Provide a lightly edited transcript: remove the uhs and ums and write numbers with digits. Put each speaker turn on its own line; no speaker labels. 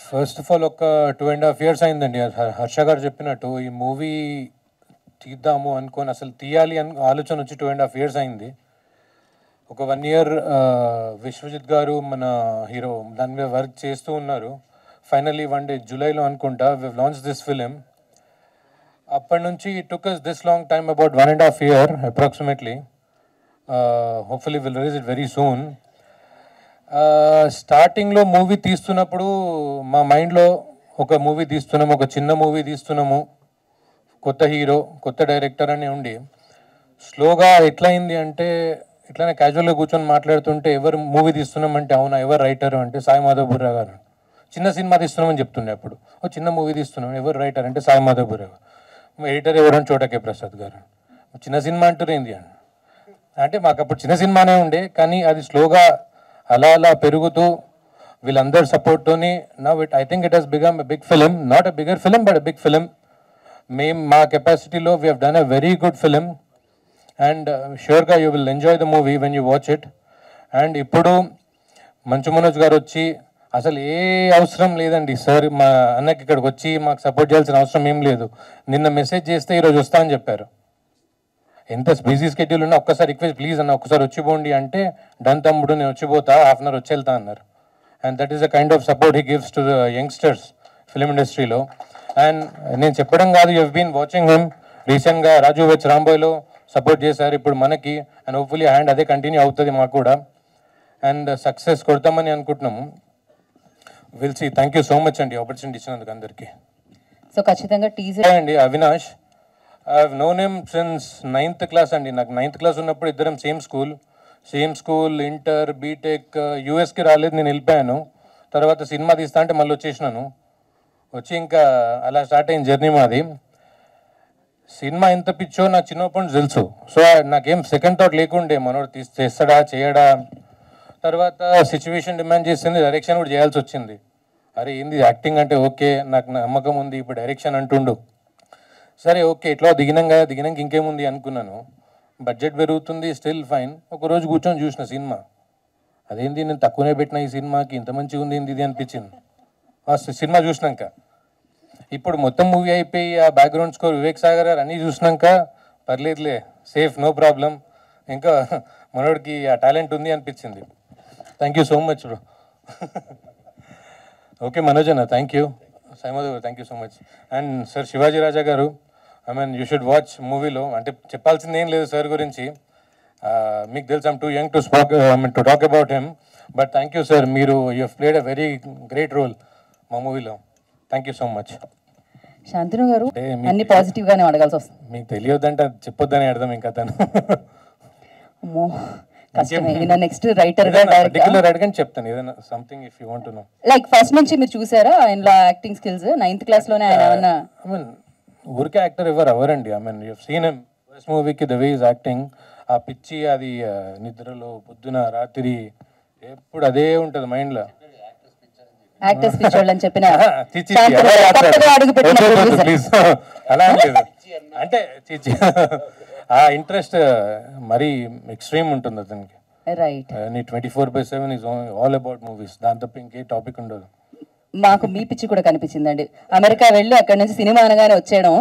First of all ఒక 2.5 years అయిందండి. హర్ష గారు చెప్పినట్టు ఈ మూవీ తీద్దాము అనుకొని అసలు తీయాలి అని ఆలోచన వచ్చి 2.5 years అయింది. ఒక 1 year విశ్వజిత్ గారు మన హీరో దాని మీద వర్క్ చేస్తూ ఉన్నారు. ఫైనల్లీ వన్ డే జూలైలో అనుకుంటా వి లాంచ్ దిస్ ఫిలిం. అప్పటి నుంచి it took us this long time, about 1.5 year approximately. Hopefully we'll release it very soon. స్టార్టింగ్లో మూవీ తీస్తున్నప్పుడు మా మైండ్లో ఒక మూవీ తీస్తున్నాము, ఒక చిన్న మూవీ తీస్తున్నాము, కొత్త హీరో కొత్త డైరెక్టర్ అని ఉండి స్లోగా ఎట్లయింది అంటే ఇట్లానే క్యాజువల్గా కూర్చొని మాట్లాడుతుంటే ఎవరు మూవీ తీస్తున్నామంటే అవునా ఎవరు రైటర్ అంటే సాయి మాధవ్ బుర్రా గారు. చిన్న సినిమా తీస్తున్నామని చెప్తుండే అప్పుడు, ఓ చిన్న మూవీ తీస్తున్నాం ఎవరు రైటర్ అంటే సాయి మాధవ్ బుర్రా గారు. ఎడిటర్ ఎవరంటే చోటకే ప్రసాద్ గారు. చిన్న సినిమా అంటురేంది అని అంటే మాకు అప్పుడు చిన్న సినిమానే ఉండే, కానీ అది స్లోగా అలా అలా పెరుగుతూ వీళ్ళందరి సపోర్ట్తోని now I think it has become a big film, not a bigger film but a big film. మేము మా కెపాసిటీలో we have done a very good film and ష్యూర్గా you will enjoy the movie when you watch it. And ఇప్పుడు మంచు మనోజ్ గారు వచ్చి అసలు ఏ అవసరం లేదండి సార్, మా అన్నకి ఇక్కడికి వచ్చి మాకు సపోర్ట్ చేయాల్సిన అవసరం ఏం లేదు, నిన్న మెసేజ్ చేస్తే ఈరోజు వస్తా అని చెప్పారు. ఎంత బిజీ స్కెడ్యూల్ ఉన్నా ఒక్కసారి రిక్వెస్ట్ ప్లీజ్ అన్న ఒక్కసారి వచ్చిపోండి అంటే డన్ తమ్ముడు నేను వచ్చిపోతా, హాఫ్ అన్ అవర్ వచ్చి వెళ్తా అన్నారు. And that is the kind of support he gives to the youngsters film ఇండస్ట్రీలో. అండ్ నేను చెప్పడం కాదు, you have been watching him. రీసెంట్గా రాజు వెచ్ రాంబాయ్లో సపోర్ట్ చేశారు, ఇప్పుడు మనకి. అండ్ హోప్ఫుల్లీ హ్యాండ్ అదే కంటిన్యూ అవుతుంది మాకు కూడా. అండ్ సక్సెస్ కొడతామని అనుకుంటున్నాము. Will see. Thank you so much అండి ఆపర్చునిటీ ఇచ్చినందుకు అందరికీ.
సో ఖచ్చితంగా టీజర్
అండి Avinash, I have known him since 9th class అండి. నాకు 9th class ఉన్నప్పుడు ఇద్దరం సేమ్ స్కూల్, ఇంటర్, బీటెక్. యూఎస్కి రాలేదు, నేను వెళ్ళిపోయాను. తర్వాత సినిమా తీస్తా అంటే మళ్ళీ వచ్చేసినాను. వచ్చి ఇంకా అలా స్టార్ట్ అయింది జర్నీ మాది. సినిమా ఎంత పిచ్చో నాకు చిన్నప్పటి నుంచి తెలుసు. సో నాకేం సెకండ్ థాట్ లేకుండే మనోడు చేస్తాడా చేయడా. తర్వాత సిచ్యువేషన్ డిమాండ్ చేసింది, డైరెక్షన్ కూడా చేయాల్సి వచ్చింది. అరే ఏంది యాక్టింగ్ అంటే ఓకే, నాకు నమ్మకం ఉంది, ఇప్పుడు డైరెక్షన్ అంటుండు. సరే ఓకే ఇట్లా దిగినాక ఇంకేముంది అనుకున్నాను. బడ్జెట్ పెరుగుతుంది, స్టిల్ ఫైన్. ఒకరోజు కూర్చొని చూసిన సినిమా, అదేంది నేను తక్కువనే పెట్టిన ఈ సినిమాకి, ఇంత మంచిగా ఉంది ఇది అనిపించింది సినిమా చూసినాక. ఇప్పుడు మొత్తం మూవీ అయిపోయి ఆ బ్యాక్గ్రౌండ్ స్కోర్ వివేక్ సాగర్ గారు అన్నీ చూసినాక పర్లేదులే, సేఫ్, నో ప్రాబ్లం, ఇంకా మనోడికి ఆ టాలెంట్ ఉంది అనిపించింది. Thank you so much bro. Okay Manoj అన్న థ్యాంక్ యూ, సైమోద్ గారు thank you so much. And sir Shivaji Raja గారు, I mean you should watch మూవీలో. అంటే చెప్పాల్సింది ఏం లేదు సార్ గురించి, మీకు తెలుసు I'm too young to talk about him. But thank you sir, మీరు you have played a very great role మా మూవీలో. Thank you so much.
Shantanu గారు అన్ని పాజిటివ్గానే అడగాల్సి వస్తుంది.
మీకు తెలియద్దంటే చెప్పొద్దని అర్థం ఇంకా తను.
నెక్స్ట్ రైటర్ గా
అడగని చెప్తాను ఏదైనా something if you want to know.
Like first నుంచి మీరు చూసారా ఆయనలో యాక్టింగ్ స్కిల్స్? 9th class లోనే ఆయన ఏమన్నా
ఐ మీన్ ఊరికే యాక్టర్ ఎవరండి. I mean you have seen him first మూవీకి ద వే ఈజ్ యాక్టింగ్. ఆ పిచ్చి అది నిద్రలో పొద్దున రాత్రి ఎప్పుడు అదే ఉంటుంది మైండ్లో.
యాక్టర్స్ పిచ్చోళ్ళు అని చెప్పిన
ప్లీజ్ అలా లేదు అంటే చిచ్చి ఆ ఇంట్రెస్ట్ మరీ ఎక్స్ట్రీమ్ ఉంటుంది అతనికి.
Right.
24/7 is all about movies, దాని తప్ప ఇంకే టాపిక్ ఉండదు.
మాకు మీ పిచ్చి కూడా కనిపించిందండి. అమెరికా వెళ్ళి అక్కడ నుంచి సినిమా అనగానే వచ్చేయడం,